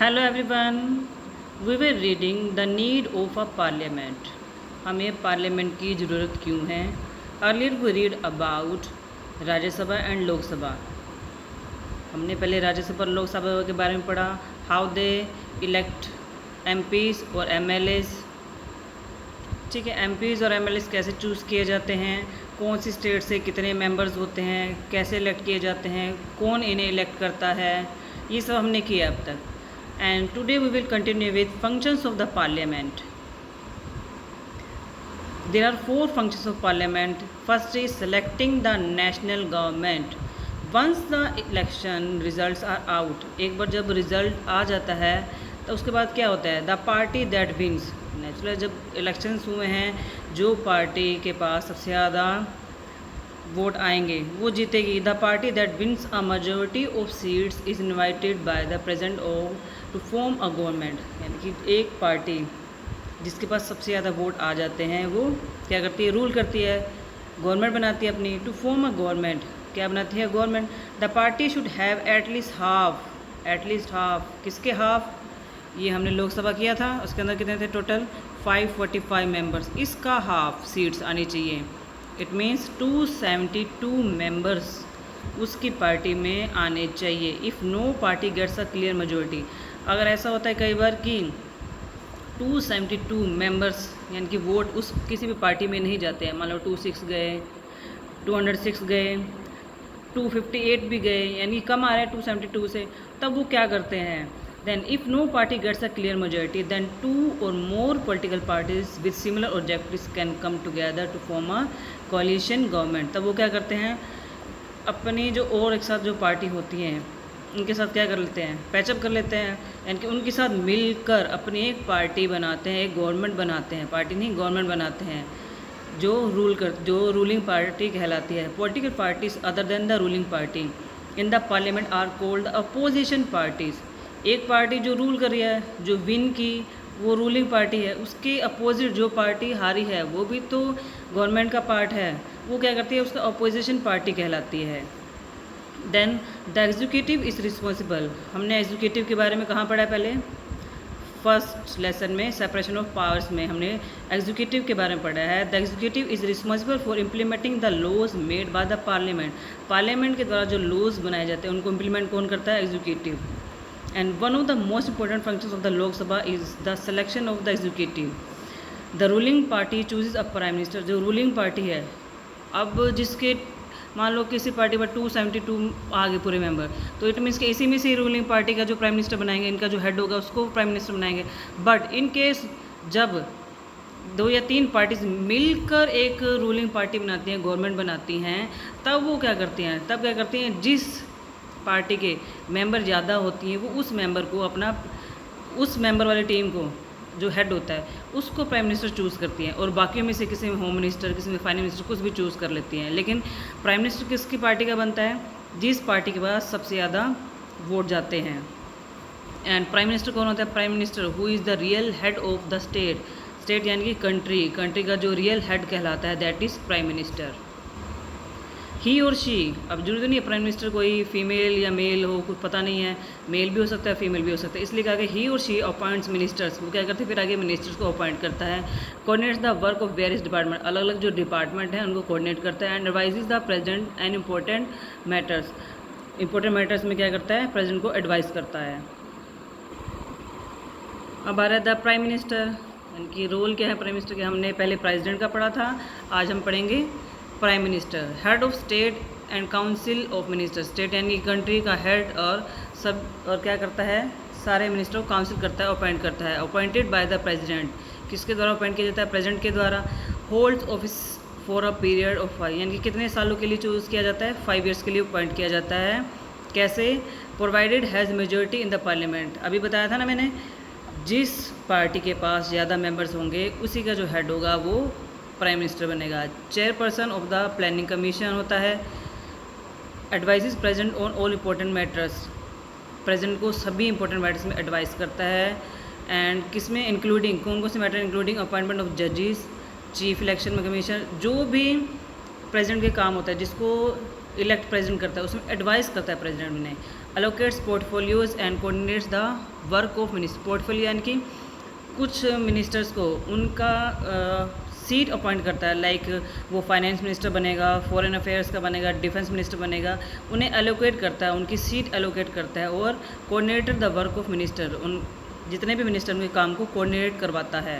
Hello everyone, we were reading the need of a parliament. हमें parliament की ज़रूरत क्यों है। Earlier we read about Rajya Sabha and Lok Sabha. हमने पहले राज्यसभा और लोकसभा के बारे में पढ़ा, हाउ दे इलेक्ट एमपीज़ और एमएलएज़। ठीक है, एमपीज़ और एमएलएज़ कैसे चूज़ किए जाते हैं, कौन सी स्टेट से कितने मेंबर्स होते हैं, कैसे इलेक्ट किए जाते हैं, कौन इन्हें इलेक्ट करता है, ये सब हमने किया अब तक। And today we will continue with functions of the parliament. There are 4 functions of parliament. First is selecting the national government. Once the election results are out, एक बार जब रिजल्ट आ जाता है तो उसके बाद क्या होता है, the party that wins. Natural जब इलेक्शंस हुए हैं, जो पार्टी के पास सबसे ज़्यादा वोट आएंगे वो जीतेगी। The party that wins a majority of seats is invited by the president of to form a government. यानी कि एक पार्टी जिसके पास सबसे ज़्यादा वोट आ जाते हैं वो क्या करती है, रूल करती है, गवर्नमेंट बनाती है अपनी। टू फॉर्म अ गवर्नमेंट, क्या बनाती है, government. The party should have at least half. किसके हाफ, ये हमने लोकसभा किया था, उसके अंदर कितने थे टोटल, 545 मेंबर्स। इसका हाफ सीट्स आनी चाहिए। इट मीन्स 272 मेंबर्स उसकी पार्टी में आने चाहिए। If no party gets a clear majority, अगर ऐसा होता है कई बार कि 272 मेंबर्स यानी कि वोट उस किसी भी पार्टी में नहीं जाते हैं, मान लो 26 गए, 206 गए, 258 भी गए, यानी कम आ रहे हैं 272 से, तब वो क्या करते हैं, then if no party gets a clear majority, then 2 or more political parties with similar objectives can come together to form a coalition government। तब वो क्या करते हैं, अपनी जो और एक साथ जो पार्टी होती हैं उनके साथ क्या कर लेते हैं, पैचअप कर लेते हैं, यानी कि उनके साथ मिलकर अपनी एक पार्टी बनाते हैं, एक गवर्नमेंट बनाते हैं, पार्टी नहीं गवर्नमेंट बनाते हैं, जो रूलिंग पार्टी कहलाती है। Political parties other than the ruling party in the parliament are called opposition parties. एक पार्टी जो रूल कर रही है, जो विन की, वो रूलिंग पार्टी है, उसके अपोजिट जो पार्टी हारी है वो भी तो गवर्नमेंट का पार्ट है, वो क्या करती है, उसका अपोजिशन पार्टी कहलाती है। Then the executive is responsible. हमने एग्जीक्यूटिव के बारे में कहाँ पढ़ा है, पहले फर्स्ट लेसन में सेपरेशन ऑफ पावर्स में हमने एग्जीक्यूटिव के बारे में पढ़ा है। The executive is responsible for implementing the laws made by the parliament. Parliament के द्वारा जो लॉज बनाए जाते हैं उनको इम्प्लीमेंट कौन करता है, executive. And one of the most important functions of the Lok Sabha is the selection of the executive. The ruling party chooses a prime minister। जो ruling party है, अब जिसके मान लो किसी पार्टी पर 272 आ गए पूरे मेंबर, तो इट मीन्स कि इसी में से रूलिंग पार्टी का जो प्राइम मिनिस्टर बनाएंगे, इनका जो हेड होगा उसको प्राइम मिनिस्टर बनाएंगे। बट इन केस जब 2 या 3 पार्टीज मिलकर एक रूलिंग पार्टी बनाती हैं, गवर्नमेंट बनाती हैं, तब वो क्या करती हैं, जिस पार्टी के मेंबर ज़्यादा होती हैं वो उस मेंबर को अपना, उस मेंबर वाली टीम को जो हेड होता है उसको प्राइम मिनिस्टर चूज़ करती हैं, और बाकियों में से किसी में होम मिनिस्टर, किसी में फाइनेंस मिनिस्टर, कुछ भी चूज़ कर लेती हैं। लेकिन प्राइम मिनिस्टर किसकी पार्टी का बनता है, जिस पार्टी के पास सबसे ज़्यादा वोट जाते हैं। एंड प्राइम मिनिस्टर कौन होता है, prime minister who is the real head of the state यानी कि कंट्री का जो रियल हेड कहलाता है, दैट इज़ प्राइम मिनिस्टर। ही और शी, अब जरूरी नहीं है प्राइम मिनिस्टर कोई फीमेल या मेल हो, कुछ पता नहीं है, मेल भी हो सकता है, फीमेल भी हो सकता है, इसलिए कहा कि ही और शी अपॉइंट्स मिनिस्टर्स। वो क्या करते हैं, फिर आगे मिनिस्टर्स को अपॉइंट करता है। Coordinates the work of various department, अलग अलग जो डिपार्टमेंट हैं उनको कोऑर्डिनेट करता है। And advises the president and important matters में क्या करता है, प्रेसिडेंट को एडवाइस करता है। अब आ रहा है द प्राइम मिनिस्टर, यानी कि रोल क्या है प्राइम मिनिस्टर के, हमने पहले प्रेसिडेंट का पढ़ा था, आज हम पढ़ेंगे prime minister. Head of state and council of minister, state यानी कंट्री का हेड और सब, और क्या करता है, सारे मिनिस्टर को काउंसिल करता है, अपॉइंट करता है। अपॉइंटेड बाय द प्रेसिडेंट, किसके द्वारा अपॉइंट किया जाता है, प्रेसिडेंट के द्वारा। Holds office for a period of 5, यानी कि कितने सालों के लिए चूज़ किया जाता है, 5 ईयर्स के लिए अपॉइंट किया जाता है। कैसे, provided has majority in the parliament. अभी बताया था ना मैंने, जिस पार्टी के पास ज़्यादा मेंबर्स होंगे उसी का जो हेड होगा वो प्राइम मिनिस्टर बनेगा। Chairperson of the planning commission होता है। Advises president on all important matters, president को सभी इंपॉर्टेंट मैटर्स में एडवाइस करता है। एंड किसमें, इंक्लूडिंग कौन से मैटर, इंक्लूडिंग अपॉइंटमेंट ऑफ जजेस, चीफ इलेक्शन कमीशन, जो भी प्रेसिडेंट के काम होता है जिसको इलेक्ट प्रेसिडेंट करता है उसमें एडवाइस करता है प्रेसिडेंट ने। Allocates portfolios and coordinates the work of minister. Portfolio यानी कि कुछ मिनिस्टर्स को उनका सीट अपॉइंट करता है, लाइक वो फाइनेंस मिनिस्टर बनेगा, फॉरेन अफेयर्स का बनेगा, डिफेंस मिनिस्टर बनेगा, उन्हें एलोकेट करता है, उनकी सीट एलोकेट करता है, और coordinator the work of minister, उन जितने भी मिनिस्टर उनके काम को कोऑर्डिनेट करवाता है।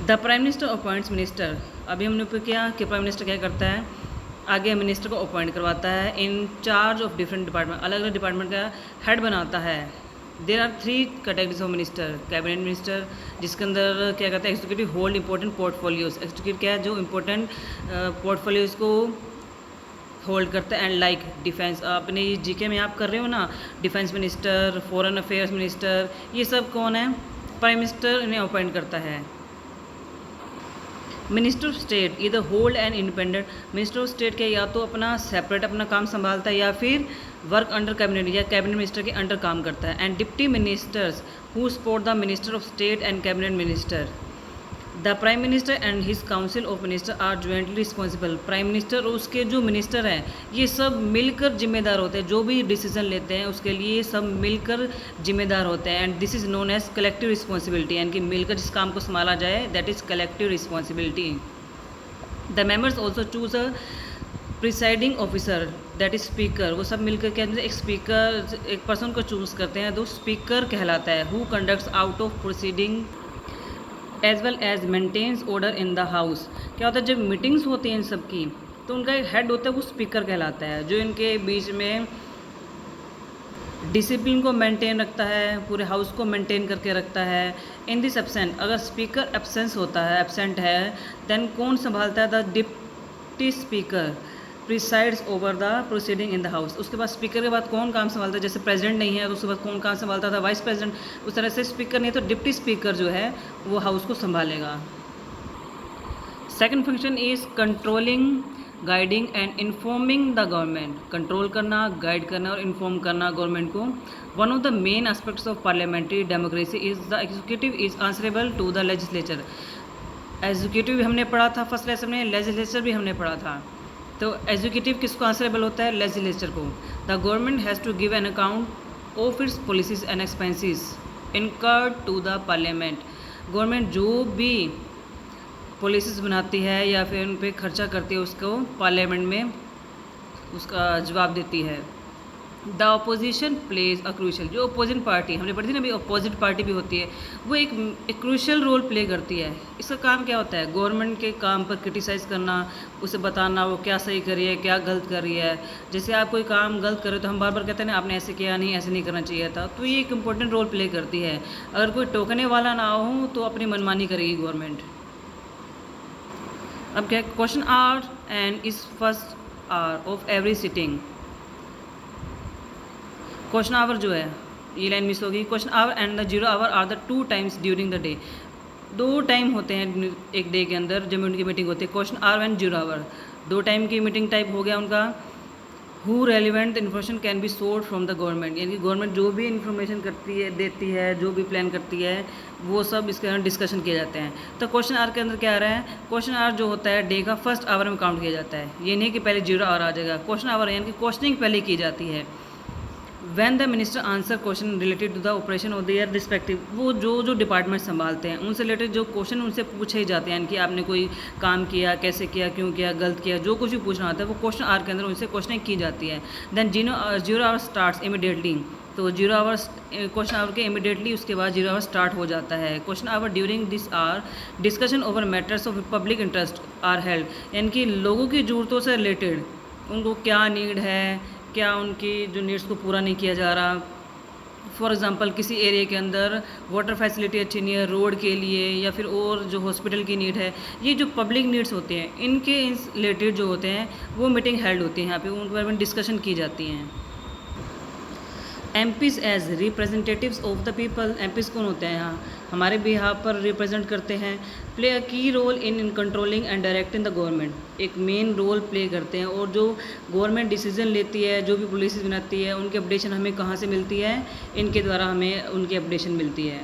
The prime minister appoints minister. अभी हमने ऊपर किया कि प्राइम मिनिस्टर क्या करता है, आगे मिनिस्टर को अपॉइंट करवाता है in charge of different department, अलग अलग डिपार्टमेंट का हेड बनाता है। There are 3 categories of minister. Cabinet minister, जिसके अंदर क्या कहते हैं, executive hold important portfolios. Executive क्या है, जो इंपॉर्टेंट पोर्टफोलियोज को होल्ड करता है। एंड लाइक डिफेंस, अपने जीके में आप कर रहे हो ना, defence minister, foreign affairs minister, ये सब कौन है, प्राइम मिनिस्टर इन्हें अपॉइंट करता है। मिनिस्टर ऑफ स्टेट इधर hold and independent. Minister of state क्या, या तो अपना सेपरेट अपना काम संभालता है, या फिर वर्क अंडर कैबिनेट या कैबिनेट मिनिस्टर के अंडर काम करता है। And deputy ministers who support the minister of state and cabinet minister. The prime minister and his council of minister are jointly responsible. Prime minister और उसके जो minister हैं ये सब मिलकर जिम्मेदार होते हैं, जो भी डिसीजन लेते हैं उसके लिए सब मिलकर जिम्मेदार होते हैं। And this is known as collective responsibility, यानी कि मिलकर जिस काम को संभाला जाए that is collective responsibility. The members also choose a presiding officer that is speaker. वो सब मिलकर क्या एक स्पीकर, एक पर्सन को चूज करते हैं, तो स्पीकर कहलाता है। Who conducts out of proceeding as well as maintains order in the house. क्या होता है, जब मीटिंग्स होती हैं इन सब की, तो उनका एक हेड होता है, वो स्पीकर कहलाता है, जो इनके बीच में डिसिप्लिन को मेंटेन रखता है, पूरे हाउस को मेंटेन करके रखता है। इन दिस एब्सेंट, अगर स्पीकर एब्सेंस होता है, एब्सेंट है, देन कौन संभालता है, the deputy speaker presides over the proceeding in the house. उसके बाद स्पीकर के बाद कौन काम संभालता है, जैसे प्रेसिडेंट नहीं है तो उसके बाद कौन काम संभालता था, वाइस प्रेसिडेंट। उस तरह से स्पीकर नहीं तो डिप्टी स्पीकर जो है वो हाउस को संभालेगा। Second function is controlling, guiding and informing the government. Control करना, गाइड करना और इन्फॉर्म करना गवर्नमेंट को। One of the main aspects of parliamentary democracy is the executive is answerable to the legislature. Executive भी हमने पढ़ा था फर्स्ट लेसन में, लेजिस्लेचर भी हमने पढ़ा था। तो एग्जीक्यूटिव किसको आंसरेबल होता है, लेजिस्लेचर को। The government has to give an account of its policies and expenses incurred to the parliament. Government जो भी पॉलिसीज बनाती है या फिर उन पर खर्चा करती है उसको पार्लियामेंट में उसका जवाब देती है। The opposition plays a crucial, जो अपोजिशन पार्टी हमने पढ़ी थी ना, अभी अपोजिट पार्टी भी होती है, वो एक क्रूशल रोल प्ले करती है। इसका काम क्या होता है, गवर्नमेंट के काम पर क्रिटिसाइज़ करना, उसे बताना वो क्या सही कर रही है, क्या गलत कर रही है। जैसे आप कोई काम गलत कर रहे हो तो हम बार बार कहते हैं ना, आपने ऐसे किया नहीं, ऐसे नहीं करना चाहिए था। तो ये एक इंपॉर्टेंट रोल प्ले करती है। अगर कोई टोकने वाला ना हो तो अपनी मनमानी करेगी गवर्नमेंट। अब क्या, question hour and is first hour of every sitting. Question hour जो है, ये लाइन मिस होगी। Question hour and the zero hour are the 2 times during the day. 2 time होते हैं एक डे के अंदर जब उनकी मीटिंग होती है। Question hour and zero hour 2 time की मीटिंग टाइप हो गया उनका। Who relevant information can be sword from the government, यानी कि गवर्नमेंट जो भी इन्फॉर्मेशन करती है, देती है, जो भी प्लान करती है, वो सब इसके अंदर डिस्कशन किए जाते हैं। तो क्वेश्चन आर के अंदर क्या आ रहा है, क्वेश्चन आर जो होता है डे का फर्स्ट आवर में काउंट किया जाता है। ये नहीं कि पहले जीरो आवर आ जाएगा, क्वेश्चन आवर यानी कि क्वेश्चनिंग पहले की जाती है। When the minister answer question related to the operation of their respective, वो जो डिपार्टमेंट संभालते हैं उनसे रिलेटेड जो क्वेश्चन उनसे पूछे जाते हैं, यानी कि आपने कोई काम किया, कैसे किया, क्यों किया, गलत किया, जो कुछ भी पूछना होता है वो क्वेश्चन आर के अंदर उनसे क्वेश्चनिंग की जाती है। Then zero hour starts immediately, तो जीरो आवर्स क्वेश्चन आवर के इमीडिएटली उसके बाद जीरो आवर स्टार्ट हो जाता है। Question hour during this hour discussion over matters of public interest are held, यानी कि लोगों की ज़रूरतों से रिलेटेड उनको क्या नीड है, क्या उनकी जो नीड्स को पूरा नहीं किया जा रहा। फॉर एग्ज़ाम्पल किसी एरिया के अंदर वाटर फैसिलिटी अच्छी नहीं है रोड के लिए, या फिर और जो हॉस्पिटल की नीड है, ये जो पब्लिक नीड्स होते हैं इनके रिलेटेड जो होते हैं वो मीटिंग हेल्ड होती है, यहाँ पे उनके बारे में डिस्कशन की जाती हैं। MPs as representatives of the people, MPs कौन होते हैं, यहाँ हमारे भी यहाँ पर रिप्रेजेंट करते हैं। Play a key role in controlling and directing the government, एक मेन रोल प्ले करते हैं। और जो गवर्नमेंट डिसीजन लेती है, जो भी पॉलिसीज बनाती है, उनकी अपडेशन हमें कहाँ से मिलती है, इनके द्वारा हमें उनकी अपडेशन मिलती है।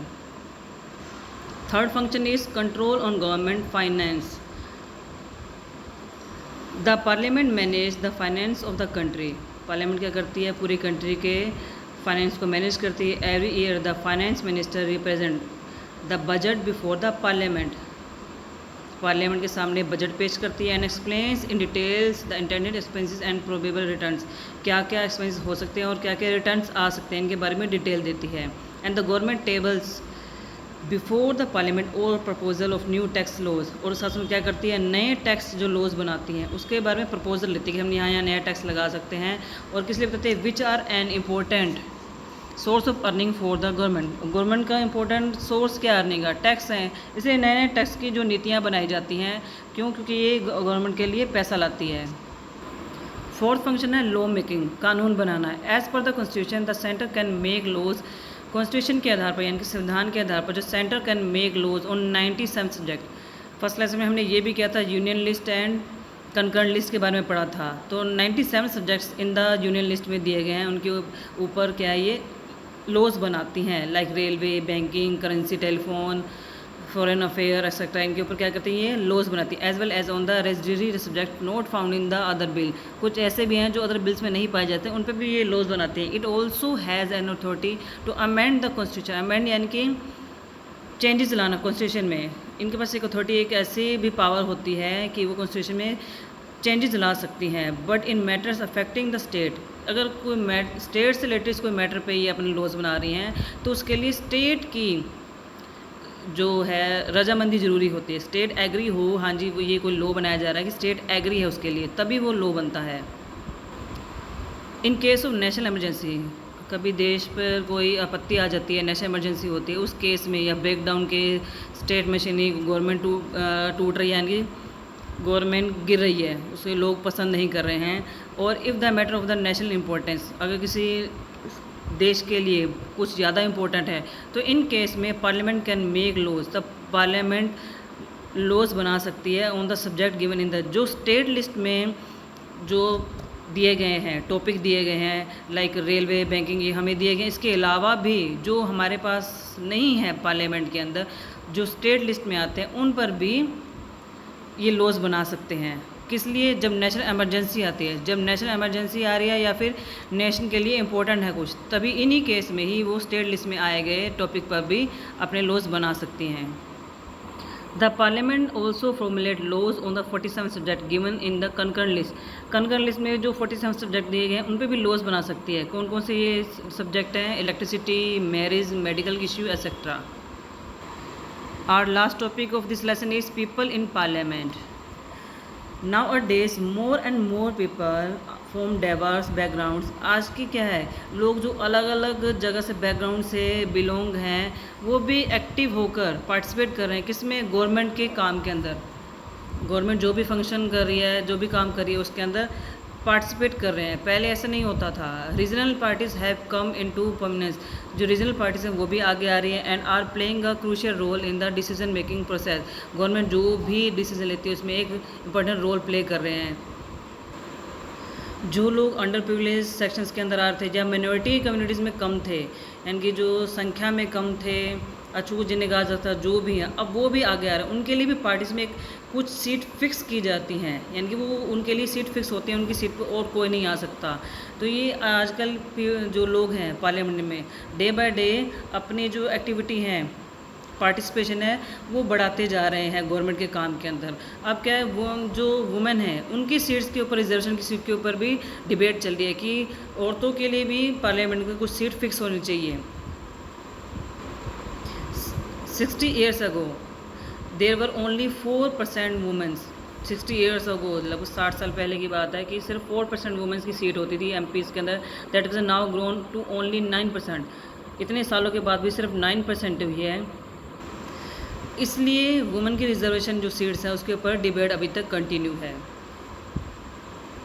Third function is control on government finance. The parliament manage the finance of the country. Parliament क्या करती है, पूरी कंट्री के फाइनेंस को मैनेज करती है। Every year the finance minister represent the budget before the parliament, parliament के सामने बजट पेश करती है। And explains in details the internet expenses and probable returns, क्या क्या एक्सपेंसेस हो सकते हैं और क्या क्या रिटर्न्स आ सकते हैं, इनके बारे में डिटेल देती है। And the government tables before the parliament और proposal of new tax laws, और साथ में क्या करती है, नए टैक्स जो लॉज बनाती हैं उसके बारे में प्रपोजल लेती है कि हम यहाँ नया टैक्स लगा सकते हैं। और किस लिए बताते हैं, which are an important source of earning for the government, government का इंपॉर्टेंट सोर्स क्या अर्निंग का, टैक्स हैं, इसलिए नए नए टैक्स की जो नीतियाँ बनाई जाती हैं, क्यों, क्योंकि ये गवर्नमेंट के लिए पैसा लाती है। फोर्थ फंक्शन है लॉ मेकिंग, कानून बनाना है। As per the constitution the centre can make laws, constitution के आधार पर यानी कि संविधान के आधार पर जो centre can make laws on 97 subject. First lesson में हमने ये भी किया था, union list and concurrent list के बारे में पढ़ा था। तो 97 subjects in the union list में दिए गए हैं, उनके ऊपर क्या है, ये लॉज बनाती हैं, like railway, banking, currency, telephone, foreign affair etcetera, इनके ऊपर क्या करती हैं, ये लॉज बनाती है। As well as on the residuary subject not found in the other bill, कुछ ऐसे भी हैं जो अदर बिल्स में नहीं पाए जाते, उन पर भी ये लॉज बनाती हैं। It also has an authority to amend the constitution, amend यानी कि चेंजेस लाना कॉन्स्टिट्यूशन में, इनके पास एक अथॉरिटी, एक ऐसी भी पावर होती है कि वो कॉन्स्टिट्यूशन में चेंजेस ला सकती हैं। But in matters affecting the state, अगर कोई स्टेट से रिलेटेड कोई मैटर पे ये अपने लॉज बना रही हैं तो उसके लिए स्टेट की जो है रजामंदी ज़रूरी होती है, स्टेट एग्री हो, हाँ जी वो ये कोई लॉ बनाया जा रहा है कि स्टेट एग्री है उसके लिए, तभी वो लॉ बनता है। In case of national emergency, कभी देश पर कोई आपत्ति आ जाती है, नेशनल इमरजेंसी होती है, उस केस में या ब्रेकडाउन के स्टेट मशीनरी, गवर्नमेंट टूट रही है यानी कि गवर्नमेंट गिर रही है, उसे लोग पसंद नहीं कर रहे हैं, और if the matter of the national importance, अगर किसी देश के लिए कुछ ज़्यादा इम्पोर्टेंट है तो इन केस में पार्लियामेंट कैन मेक लॉज, तब पार्लियामेंट लॉज बना सकती है on the subject given in the, जो स्टेट लिस्ट में जो दिए गए हैं, टॉपिक दिए गए हैं, लाइक रेलवे, बैंकिंग, ये हमें दिए गए। इसके अलावा भी जो हमारे पास नहीं है पार्लियामेंट के अंदर, जो स्टेट लिस्ट में आते हैं, उन पर भी ये लॉज बना सकते हैं। किस लिए, जब नेशनल इमरजेंसी आती है, जब नेशनल इमरजेंसी आ रही है या फिर नेशन के लिए इम्पोर्टेंट है कुछ, तभी इन्हीं केस में ही वो स्टेट लिस्ट में आए गए टॉपिक पर भी अपने लॉज बना सकती हैं। The parliament also formulate laws on the 47 subject given in the concurrent list, concurrent list में जो 47 सब्जेक्ट दिए गए हैं उन पर भी लॉज बना सकती है। कौन कौन से ये सब्जेक्ट हैं, electricity, marriage, medical issue etcetera. Our last topic of this lesson is people in parliament. Nowadays more and more people from diverse backgrounds, आज की क्या है, लोग जो अलग अलग जगह से बैकग्राउंड से बिलोंग हैं वो भी एक्टिव होकर पार्टिसिपेट कर रहे हैं, किसमें, गवर्नमेंट के काम के अंदर। गवर्नमेंट जो भी फंक्शन कर रही है, जो भी काम कर रही है उसके अंदर पार्टिसिपेट कर रहे हैं। पहले ऐसा नहीं होता था। Regional parties have come into permanence, जो रीजनल पार्टीज़ हैं वो भी आगे आ रही हैं and are playing a crucial role in the decision making process. Government जो भी डिसीजन लेती है उसमें एक इम्पॉर्टेंट रोल प्ले कर रहे हैं। जो लोग अंडर प्रिविलेज सेक्शंस के अंदर आ रहे थे या माइनॉरिटी कम्युनिटीज़ में कम थे, यानी कि जो संख्या में कम थे, अछूत जिन्हें कहा जाता, जो भी हैं, अब वो भी आगे आ रहे हैं। उनके लिए भी पार्टीज़ में कुछ सीट फिक्स की जाती हैं, यानी कि वो उनके लिए सीट फिक्स होती हैं, उनकी सीट पर और कोई नहीं आ सकता। तो ये आजकल जो लोग हैं पार्लियामेंट में डे बाय डे अपनी जो एक्टिविटी हैं, पार्टिसिपेशन है, वो बढ़ाते जा रहे हैं गवर्नमेंट के काम के अंदर। अब क्या है, वो जो वुमेन हैं उनकी सीट्स के ऊपर, रिजर्वेशन की सीट के ऊपर भी डिबेट चल रही है कि औरतों के लिए भी पार्लियामेंट में कुछ सीट फिक्स होनी चाहिए। 60 years ago there were only 4% women's. 60 years ago, लगभग 60 साल पहले की बात है कि सिर्फ 4% वुमेंस की सीट होती थी एमपीज़ के अंदर। That is now grown to only 9%। इतने सालों के बाद भी सिर्फ 9% हुई है। इसलिए वुमेन की रिजर्वेशन जो सीट्स हैं उसके ऊपर डिबेट अभी तक कंटिन्यू है।